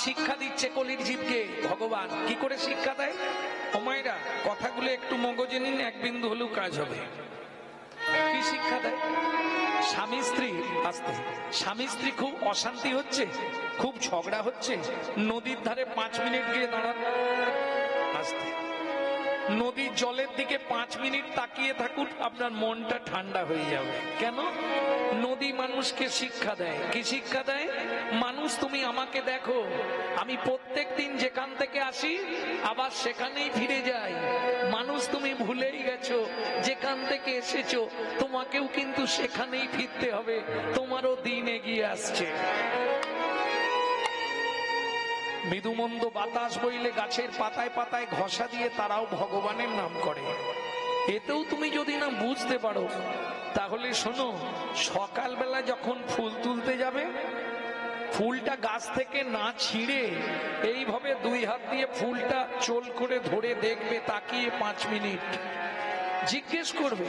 শিক্ষা দিচ্ছে কলির জীবকে ভগবান। কি করে শিক্ষা দেয়? ও মায়েরা, কথাগুলো একটু মগজে নিন, এক বিন্দু হলেও কাজ হবে। কি শিক্ষা দেয়? স্বামী স্ত্রী, আসতে, স্বামী স্ত্রী খুব অশান্তি হচ্ছে, খুব ঝগড়া হচ্ছে, নদীর ধারে 5 মিনিট গিয়ে দাঁড়ান। আসতে, নদীর জলের দিকে 5 মিনিট তাকিয়ে থাকুন, আপনার মনটা ঠান্ডা হয়ে যাবে। কেন? নদী মানুষকে শিক্ষা দেয়। কি শিক্ষা দেয়? মানুষ, তুমি আমাকে দেখো, আমি প্রত্যেক দিন যেখান থেকে আসি আবার সেখানেই ফিরে যাই। মানুষ, তুমি ভুলেই গেছো যেখান থেকে এসেছো তোমাকেও কিন্তু সেখানেই ফিরতে হবে, তোমারও দিন এগিয়ে আসছে। মৃদুমন্দ বাতাস বইলে গাছের পাতায় পাতায় ঘষা দিয়ে তারাও ভগবানের নাম করে। এতেও তুমি যদি না বুঝতে পারো, তাহলে শোনো, সকালবেলা যখন ফুল তুলতে যাবে, ফুলটা গাছ থেকে না ছিঁড়ে এইভাবে 2 হাত দিয়ে ফুলটা চোল করে ধরে দেখবে, তাকিয়ে 5 মিনিট জিজ্ঞেস করবে,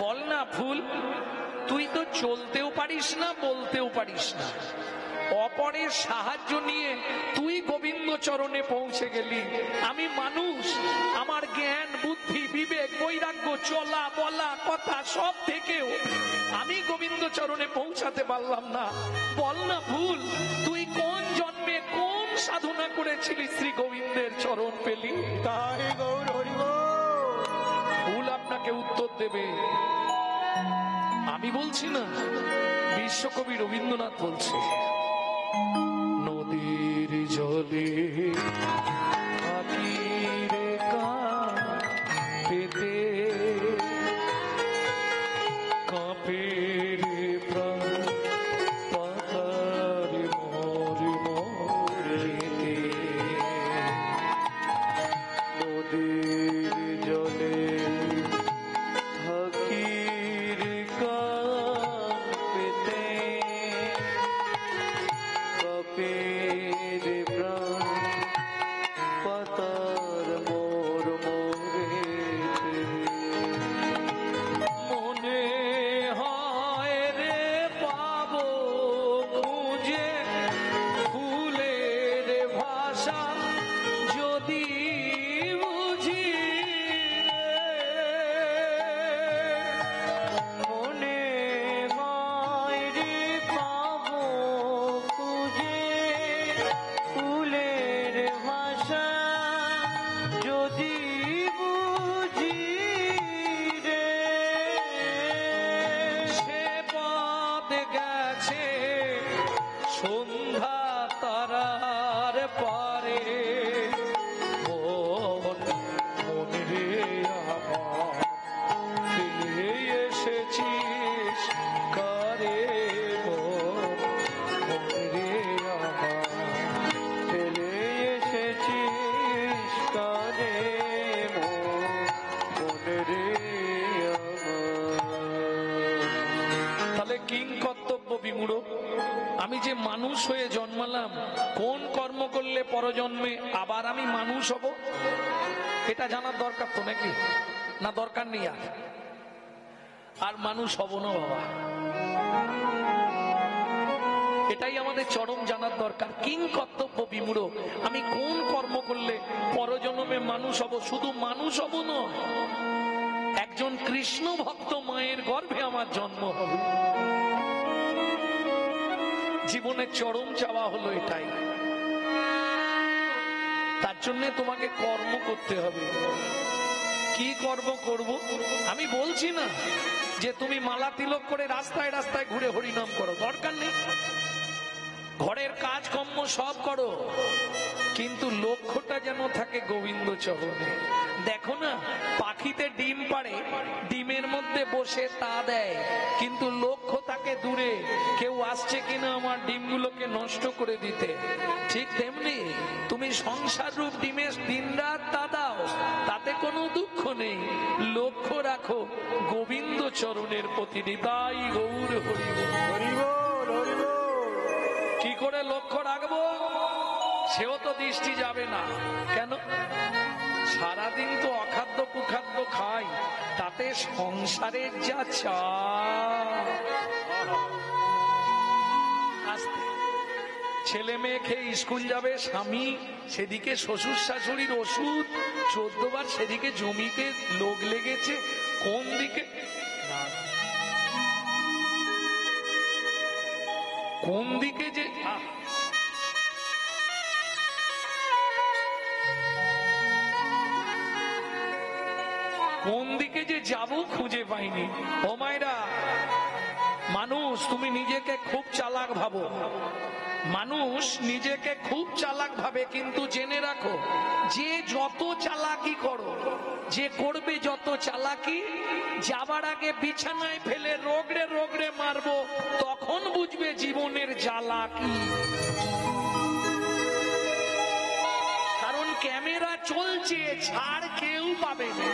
বল না ফুল, তুই তো চলতেও পারিস না, বলতেও পারিস না, অপরের সাহায্য নিয়ে তুই গোবিন্দ চরণে পৌঁছে গেলি। আমি মানুষ, আমার জ্ঞান বুদ্ধি বিবেক বৈরাগ্য চলা বলা কথা সব থেকেও আমি গোবিন্দ চরণে পৌঁছাতে পারলাম না। বল না ভুল, তুই কোন জন্মে কোন সাধনা করেছিলি শ্রী গোবিন্দের চরণ পেলি? তাই গৌর হরি বল। ভুল আপনাকে উত্তর দেবে, আমি বলছি না, বিশ্বকবি রবীন্দ্রনাথ বলছে, নদীর জলে থাকি রে কাঁপেতে, কাঁপে রে প্রাণ পাতার মোর মোরেতে। নদীর জলে থাকি রে কাঁপেতে, কাঁপে রে প্রাণ পাতার মোর মোরেতে। মনে হয় রে পাবো খুঁজে ফুলের ভাষা, যদি বুঝি মনে হয় রে পাবো খুঁজে ফুলের ভাষা, যদি বুঝি রে। সে পথ গেছে সন্ধ্যা তারার পারে, মন রে আমার ফিরে এসেছিস কারে, মন রে আমার ফেলে এসেছিস কারে, মন রে আমার। তাহলে কিং কর্তব্য বিমূঢ়, আমি যে মানুষ হয়ে জন্মালাম, কোন কর্ম করলে পরজন্মে আবার আমি মানুষ হব, এটা জানার দরকার তো নাকি? না দরকার নেই? আর মানুষ হব না বাবা, এটাই আমাদের চরম জানার দরকার। কিং কর্তব্য বিমূঢ়, আমি কোন কর্ম করলে পরজন্মে মানুষ হব? শুধু মানুষ হব নয়, একজন কৃষ্ণ ভক্ত মায়ের গর্ভে আমার জন্ম হবে। জীবনের চরম চাওয়া হলো এটাই। তার জন্য তোমাকে কর্ম করতে হবে। কি কর্ম করব? আমি বলছি না যে তুমি মালা তিলক করে রাস্তায় রাস্তায় ঘুরে হরিনাম করো, দরকার নেই। ঘরের কাজকর্ম সব করো, কিন্তু লক্ষ্যটা যেন থাকে গোবিন্দ চরণে। দেখো না, পাখিতে ডিম পাড়ে, ডিমের মধ্যে বসে তা দেয়, কিন্তু লক্ষ্য থাকে দূরে, কেউ আসছে কিনা আমার ডিমগুলোকে নষ্ট করে দিতে। ঠিক তেমনি তুমি সংসার রূপ ডিমে দিন রাত তা দাও, তাতে কোনো দুঃখ নেই। লক্ষ্য রাখো গোবিন্দ চরণের প্রতি। নিতাই গৌর হরি বল। কি করে লক্ষ্য রাখবো? সেও তো দৃষ্টি যাবে না। কেন? সারাদিন তো অখাদ্য কুখাদ্য খাই, তাতে সংসারের যা চাপ। ছেলে মেয়ে খেয়ে স্কুল যাবে, স্বামী সেদিকে শ্বশুর শাশুড়ির ওষুধ 14 বার, সেদিকে জমিতে লোক লেগেছে, কোন দিকে কোন দিকে যে কোন দিকে যে যাব খুঁজে পাইনি। ও মায়েরা, মানুষ তুমি নিজেকে খুব চালাক ভাবো, মানুষ নিজেকে খুব চালাক ভাবে, কিন্তু জেনে রাখো যে যত চালাকি করো, যে করবে যত চালাকি, যাবার আগে বিছানায় ফেলে রোগড়ে রোগড়ে মারবো, তখন বুঝবে জীবনের জ্বালা কি। কারণ ক্যামেরা চলছে, ছাড় কেউ পাবে না।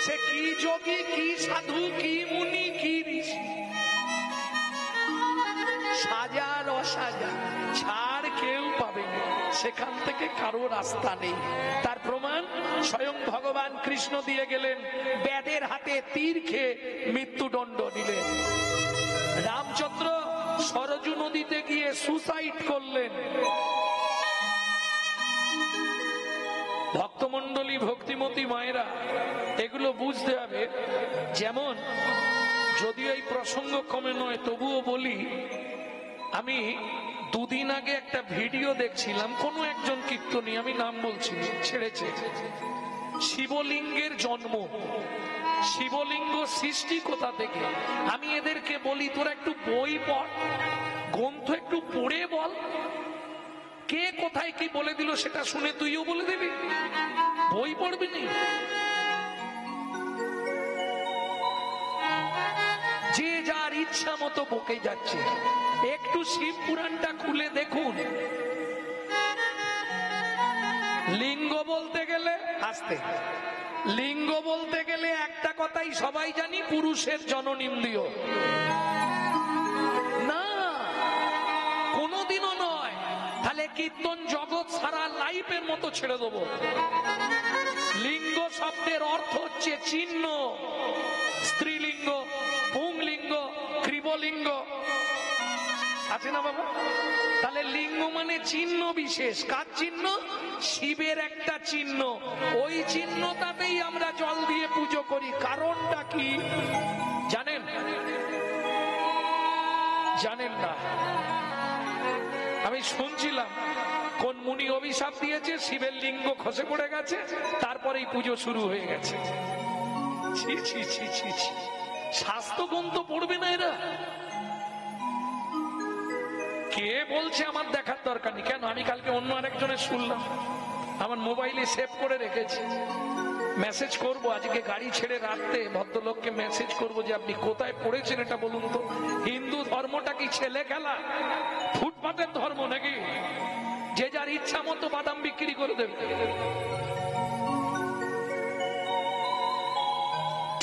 সে কি যোগী, কি সাধু, কি মুনি, কি ঋষি, সাজার অসাজা, ছাড় কেউ পাবে না। সেখান থেকে কারো রাস্তা নেই। তার প্রমাণ স্বয়ং ভগবান কৃষ্ণ দিয়ে গেলেন, ব্যাধের হাতে তীর খেয়ে মৃত্যুদণ্ড দিলেন। রামচন্দ্র সরজু নদীতে গিয়ে সুসাইড করলেন। ভক্তমন্ডলী, ভক্তিমতী মায়েরা, এগুলো বুঝতে হবে। যেমন, যদিও এই প্রসঙ্গ কমে নয়, তবুও বলি, আমি দুদিন আগে একটা ভিডিও দেখছিলাম, কোন একজন কীর্তনী, আমি নাম বলছি, ছেড়েছে শিবলিঙ্গের জন্ম, শিবলিঙ্গ সৃষ্টি কোথা থেকে। আমি এদেরকে বলি, তোরা একটু বই পড়, গ্রন্থ একটু পড়ে বল, কে কোথায় কি বলে দিল সেটা শুনে তুইও বলে দিবি, বই পড়বি না। যে যার ইচ্ছা মতো বকে যাচ্ছে। একটু শিব পুরাণটা খুলে দেখুন। লিঙ্গ বলতে গেলে আস্তে, লিঙ্গ বলতে গেলে একটা কথাই সবাই জানি, পুরুষের জননেন্দ্রিয়। না, কোনোদিনও নয়। তাহলে কীর্তন জগৎ সারা লাইফের মতো ছেড়ে দেবো। লিঙ্গ শব্দের অর্থ হচ্ছে চিহ্ন, স্ত্রীলিঙ্গ, পুংলিঙ্গ, ক্রীবলিঙ্গ আছে না বাবা? তাহলে লিঙ্গ মানে চিহ্ন বিশেষ। কার চিহ্ন? শিবের একটা চিহ্ন। ওই চিহ্নটাতেই আমরা জল দিয়ে পুজো করি। কারণটা কি জানেন? জানেন না? আমি শুনছিলাম কোন মুনি অভিশাপ দিয়েছে, শিবের লিঙ্গ খসে পড়ে গেছে, তারপরেই পুজো শুরু হয়ে গেছে। ছি ছি ছি ছি ছি, স্বাস্থ্য গ্রন্থ পড়বে না এরা? কে বলছে আমার দেখার দরকার নেই। কেন? আমি কালকে অন্য আরেকজনের শুনলাম, আমার মোবাইলে সেভ করে রেখেছি, মেসেজ করব আজকে গাড়ি ছেড়ে রাখতে, ভদ্রলোককে মেসেজ করব যে আপনি কোথায় পড়েছেন এটা বলুন তো। হিন্দু ধর্মটা কি ছেলে খেলা, ফুটপাতের ধর্ম নাকি? যে যার ইচ্ছা মতো বাদাম বিক্রি করে দেবে।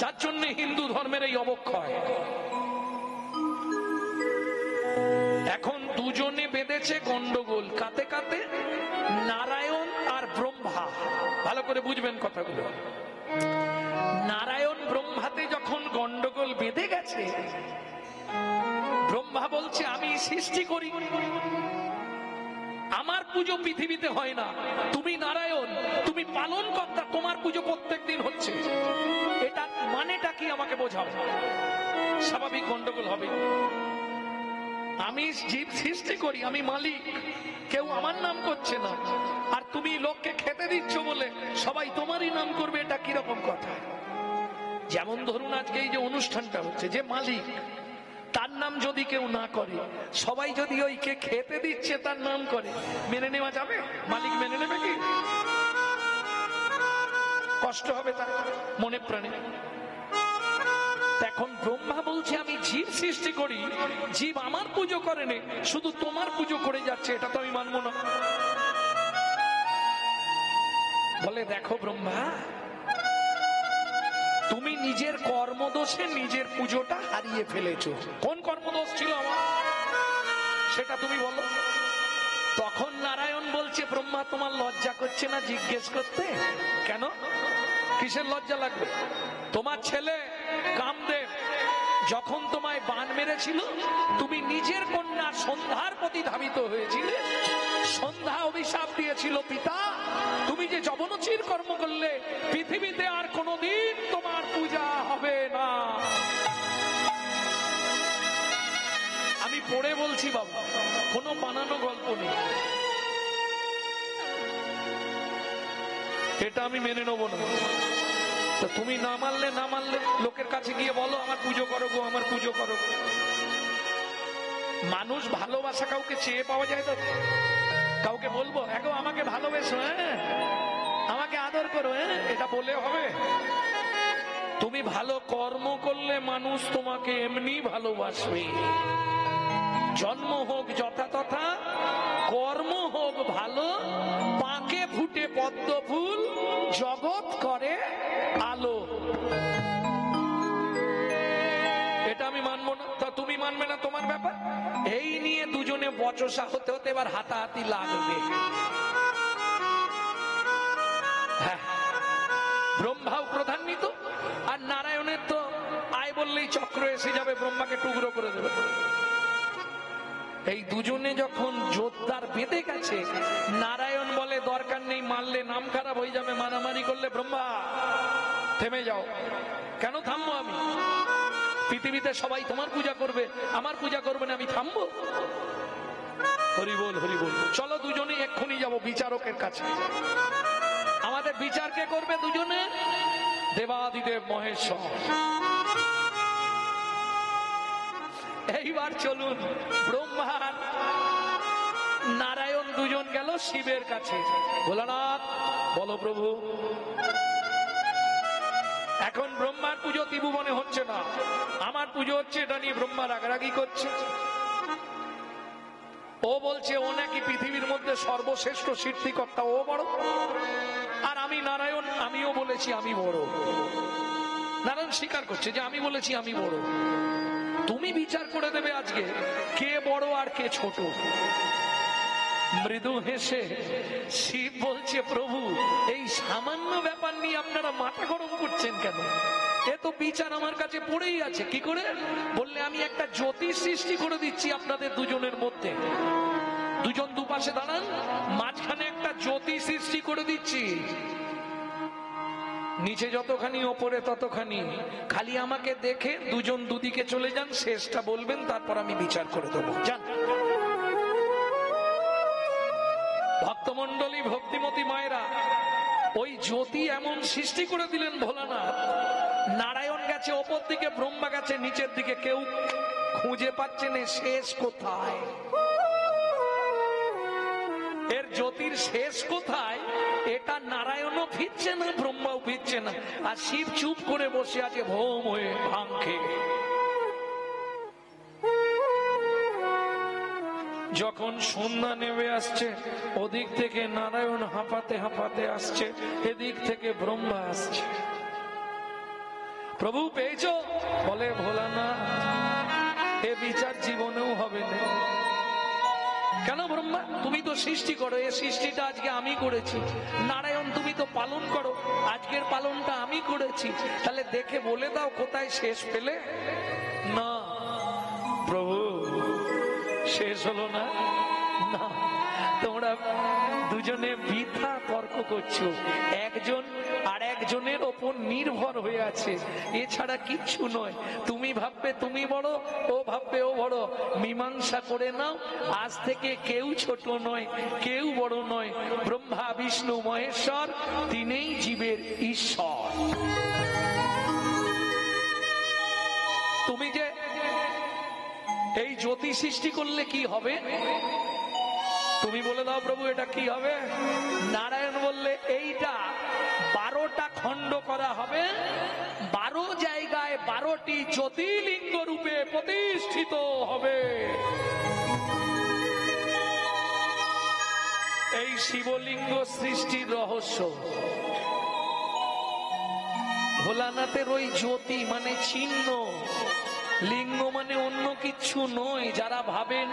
যার জন্য হিন্দু ধর্মের এই অবক্ষয়। এখন দুজনে বেঁধেছে গন্ডগোল, কাতে কাতে? নারায়ণ আর ব্রহ্মা। ভালো করে বুঝবেন কথাগুলো। নারায়ণ ব্রহ্মাতে যখন গন্ডগোল বেঁধে গেছে, ব্রহ্মা বলছে আমি সৃষ্টি করি, আমার পুজো পৃথিবীতে হয় না, তুমি নারায়ণ, তুমি পালন কর্তা, তোমার পুজো প্রত্যেকদিন হচ্ছে। এটা মানেটা কি আমাকে বোঝাও। স্বাভাবিক গন্ডগোল হবে। আমি জীব সৃষ্টি করি, আমি মালিক, কেউ আমার নাম করছে না, আর তুমি লোককে খেতে দিচ্ছ বলে সবাই তোমারই নাম করবে, এটা কিরকম কথা? যেমন ধরুন আজকে এই যে অনুষ্ঠানটা হচ্ছে, যে মালিক তার নাম যদি কেউ না করে, সবাই যদি ওই কে খেতে দিচ্ছে তার নাম করে, মেনে নেওয়া যাবে? মালিক মেনে নেবে কি? কষ্ট হবে তার মনে প্রাণে। এখন ব্রহ্মা বলছে আমি জীব সৃষ্টি করি, জীব আমার পুজো করে নে, শুধু তোমার পুজো করে যাচ্ছে, এটা তো আমি মানবো না। বলে দেখো ব্রহ্মা, তুমি নিজের কর্মদোষে নিজের পুজোটা হারিয়ে ফেলেছো। কোন কর্মদোষ ছিল আমার, সেটা তুমি বলো। তখন নারায়ণ বলছে ব্রহ্মা তোমার লজ্জা করছে না জিজ্ঞেস করতে? কেন, কিসের লজ্জা লাগবে? তোমার ছেলে কামদেব যখন তোমায় বান মেরেছিল তুমি নিজের কন্যা সন্ধ্যার প্রতি ধাবিত হয়েছিলে। সন্ধ্যা অভিশাপ দিয়েছিল, পিতা তুমি যে যবনোচির কর্ম করলে পৃথিবীতে আর কোনোদিন তোমার পূজা হবে না। আমি পড়ে বলছি বাবা, কোনো বানানো গল্প নেই, এটা আমি মেনে নেব না। তো তুমি না মানলে লোকের কাছে গিয়ে বলো আমার পুজো করো গো, আমার পুজো করো গো। মানুষ ভালোবাসা কাউকে চেয়ে পাওয়া যায় তো? কাউকে বলবো এগো আমাকে ভালোবেসো, হ্যাঁ আমাকে আদর করো, হ্যাঁ এটা বলে হবে? তুমি ভালো কর্ম করলে মানুষ তোমাকে এমনি ভালোবাসবে। জন্ম হোক যথাতথা, কর্ম হোক ভালো, পাকে ফুটে পদ্ম ফুল, জগৎ করে আলো। এটা আমি মানবো না, তা তুমি মানবে না, তোমার ব্যাপার। এই নিয়ে দুজনে বচসা হতে হতে এবার হাতাহাতি লাগবে। হ্যাঁ, ব্রহ্মাও প্রধান্বিত, আর নারায়ণের তো আয় বললেই চক্র এসে যাবে, ব্রহ্মাকে টুকরো করে দেবে। এই দুজনে যখন জোরদার বেঁধে গেছে, নারায়ণ বলে দরকার নেই, মারলে নাম খারাপ হয়ে যাবে, মারামারি করলে। ব্রহ্মা থেমে যাও। কেন থামবো আমি? পৃথিবীতে সবাই তোমার পূজা করবে, আমার পূজা করবে না, আমি থামবো? হরি বল হরি বল। চলো দুজনে এক্ষুনি যাব বিচারকের কাছে। আমাদের বিচার কে করবে? দুজনে দেবাদিদেব মহেশ্বর। এইবার চলুন, ব্রহ্মার নারায়ণ দুজন গেল শিবের কাছে। ভোলানাথ বলো প্রভু। এখন ব্রহ্মার পুজো ত্রিভুবনে হচ্ছে না, আমার পুজো হচ্ছে, এটা নিয়ে ব্রহ্মা রাগারাগি করছে। ও বলছে ও নাকি পৃথিবীর মধ্যে সর্বশ্রেষ্ঠ সৃষ্টিকর্তা, ও বড়, আর আমি নারায়ণ, আমিও বলেছি আমি বড়। নারায়ণ স্বীকার করছে যে আমি বলেছি আমি বড়। তুমি বিচার করে দেবে আজকে কে বড় আর কে ছোট। মৃদু হেসে শিব বলছে প্রভু এই সামান্য ব্যাপার নিয়ে আপনারা মাথা গরম করছেন কেন? এ তো বিচার আমার কাছে পড়েই আছে। কি করে? বললে আমি একটা জ্যোতিষ সৃষ্টি করে দিচ্ছি আপনাদের দুজনের মধ্যে। দুজন দুপাশে দাঁড়ান, মাঝখানে একটা জ্যোতি সৃষ্টি করে দিচ্ছি। নিচে যতখানি ওপরে ততখানি, খালি আমাকে দেখে দুজন দুদিকে চলে যান, শেষটা বলবেন, তারপর আমি বিচার করে দেবো। যান। ভক্তমন্ডলী, ভক্তিমতী মায়েরা, ওই জ্যোতি এমন সৃষ্টি করে দিলেন ভোলানাথ। নারায়ণ গেছে ওপর দিকে, ব্রহ্মা গেছে নিচের দিকে, কেউ খুঁজে পাচ্ছে না শেষ কোথায়। এর জ্যোতির শেষ কোথায় এটা নারায়ণও ফিরছে না, ব্রহ্মাও ফিরছে না, আর শিব চুপ করে বসে আছে ভৌম হয়ে ভাঙ খেয়ে। যখন সন্ধ্যা নেমে আসছে, ওদিক থেকে নারায়ণ হাঁপাতে হাঁপাতে আসছে, এদিক থেকে ব্রহ্মা আসছে। প্রভু পেয়েছো? বলে ভোলানাথ এ বিচার জীবনেও হবে না। কেন ব্রহ্মা? তুমি তো সৃষ্টি করো, এই সৃষ্টিটা আজকে আমি করেছি। নারায়ণ তুমি তো পালন করো, আজকের পালনটা আমি করেছি। তাহলে দেখে বলে দাও কোথায় শেষ পেলে? না প্রভু শেষ হলো না। না, তোমরা দুজনে বৃথা তর্ক করছো, একজন আর একজনের ওপর নির্ভর হয়ে আছে, এছাড়া কিচ্ছু নয়। তুমি ভাববে তুমি বড়, ও ভাববে ও বড়, মীমাংসা করে নাও। আজ থেকে কেউ ছোট নয়, কেউ বড় নয়। ব্রহ্মা বিষ্ণু মহেশ্বর তিনিই জীবের ঈশ্বর। তুমি যে এই জ্যোতি সৃষ্টি করলে কি হবে তুমি বলে দাও প্রভু, এটা কি হবে? নারায়ণ বললে এইটা 12টা খণ্ড করা হবে, 12 জায়গায় 12টি জ্যোতির্লিঙ্গ রূপে প্রতিষ্ঠিত হবে। এই শিবলিঙ্গ সৃষ্টির রহস্য। ভোলানাথের ওই জ্যোতি মানে চিহ্ন, লিঙ্গ মানে অন্য কিছু নয়। যারা ভাবেন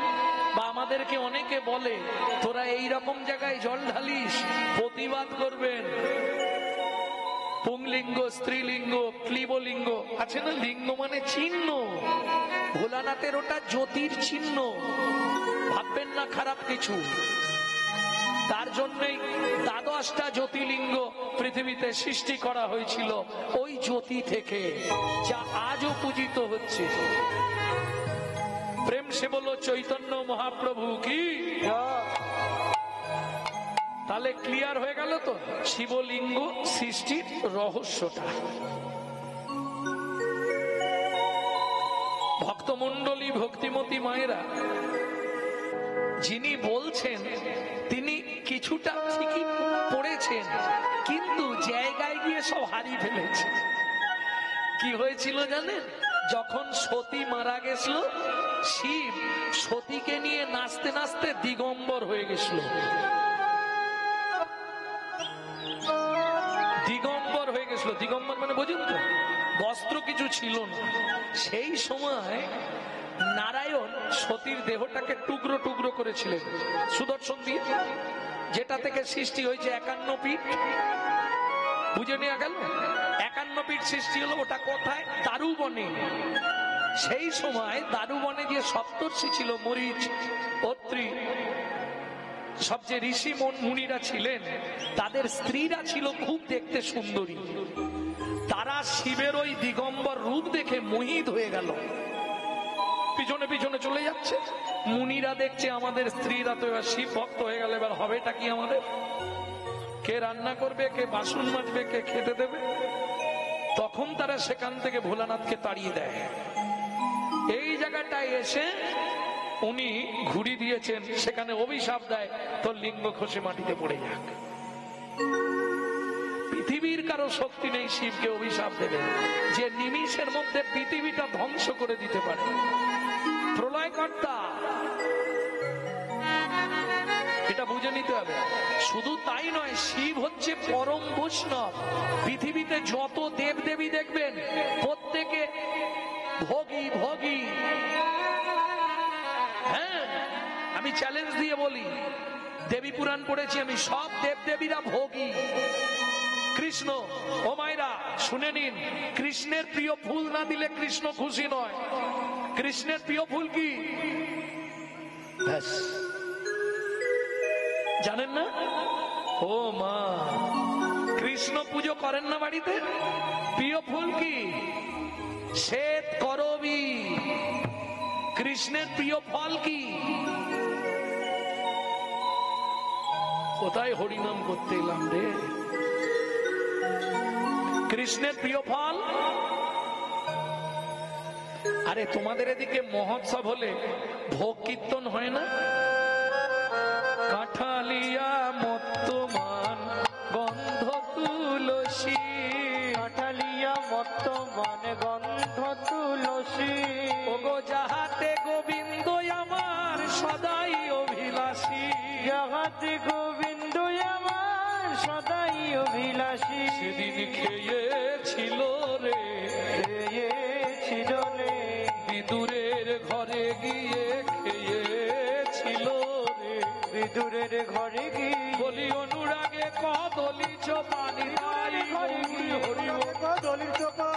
বা আমাদেরকে অনেকে বলে তোরা এই রকম জায়গায় জল ঢালিস, প্রতিবাদ করবেন। পুংলিঙ্গ, স্ত্রীলিঙ্গ, ক্লীবলিঙ্গ আছে না? লিঙ্গ মানে চিহ্ন। ভোলানাথের ওটা জ্যোতির চিহ্ন, ভাববেন না খারাপ কিছু। তার জন্যই 12টা জ্যোতির্লিঙ্গ পৃথিবীতে সৃষ্টি করা হয়েছিল ওই জ্যোতি থেকে, যা আজও পূজিত হচ্ছে। প্রেম সে বলো চৈতন্য মহাপ্রভু কি। তাহলে ক্লিয়ার হয়ে গেল তো শিবলিঙ্গ সৃষ্টির রহস্যটা। ভক্তমণ্ডলী, ভক্তিমতী মায়েরা, যিনি বলছেন তিনি কিছুটা ঠিকই পড়েছেন, কিন্তু জায়গায় গিয়ে সব হারিয়ে ফেলেছে। কি হয়েছিল জানেন? যখন সতী মারা গেছিল, শিব সতীকে নিয়ে নাচতে নাচতে দিগম্বর হয়ে গেছিল। দিগম্বর হয়ে গেছিল, দিগম্বর মানে বোঝেন তো, বস্ত্র কিছু ছিল না। সেই সময় নারায়ণ সতীর দেহটাকে টুকরো টুকরো করেছিলেন সুদর্শন দিয়ে, যেটা থেকে সৃষ্টি হয়েছে 51 পীঠ। বুঝে নেওয়া গেল? 51 পীঠ সৃষ্টি হলো। ওটা কোথায়? দারুবনে। সেই সময় দারুবনে যে সপ্তর্ষি ছিল, মরিচ, অত্রি, সব যে ঋষি মুনিরা ছিলেন, তাদের স্ত্রীরা ছিল খুব দেখতে সুন্দরী। তারা শিবের ওই দিগম্বর রূপ দেখে মোহিত হয়ে গেল, পিছনে পিছনে চলে যাচ্ছে। মুনিরা দেখছে আমাদের স্ত্রীরা তো এবার শিব ভক্ত হয়ে গেল, এবার হবেটা কি আমাদের? কে রান্না করবে, কে বাসন মাজবে, কে খেতে দেবে? তখন তারা সেখান থেকে ভোলানাথকে তাড়িয়ে দেয়। এই জায়গাটায় এসে উনি ঘুরি দিয়েছেন, সেখানে অভিশাপ দেয়, তোর লিঙ্গ খসে মাটিতে পড়ে যাক। পৃথিবীর কারো শক্তি নেই শিবকে অভিশাপ দেবে, যে নিমিষের মধ্যে পৃথিবীটা ধ্বংস করে দিতে পারে। প্রলয়কর্তা, এটা বুঝে নিতে হবে। শুধু তাই নয়, শিব হচ্ছে পরম বৈষ্ণব। পৃথিবীতে যত দেবদেবী দেখবেন প্রত্যেকে ভোগী ভোগী। হ্যাঁ, আমি চ্যালেঞ্জ দিয়ে বলি, দেবী পুরাণ পড়েছি আমি, সব দেবদেবীরা ভোগী। কৃষ্ণ, ও মায়েরা শুনে নিন, কৃষ্ণের প্রিয় ফুল না দিলে কৃষ্ণ খুশি নয়। কৃষ্ণের প্রিয় ফুল কি জানেন না? ও মা, কৃষ্ণ পুজো করেন না বাড়িতে? প্রিয় ফুল কি? শ্বেত করবী। কৃষ্ণের প্রিয় ফল কি? কোথায় হরিনাম করতে এলাম রে? কৃষ্ণের প্রিয় ফল। আরে তোমাদের এদিকে মহোৎসব হলে ভোগ কীর্তন হয় না? কাঠালিয়া মত্তমান গন্ধ তুলসী, কাঠালিয়া মত্তমান গন্ধ তুলসী। ওগো যাহাতে গোবিন্দ আমার সদাই অভিলাষী, যাহাতে গোবিন্দ আমার সদাই অভিলাষী। সেদিন খেয়েছিল রে, খেয়েছিল রে, বিদুরের ঘরে গিয়ে খেয়েছিল রে, বিদুরের ঘরে গিয়ে। বলি অনুরাগে কদলি চোপানি তাই হরি হরি কদলির চোপা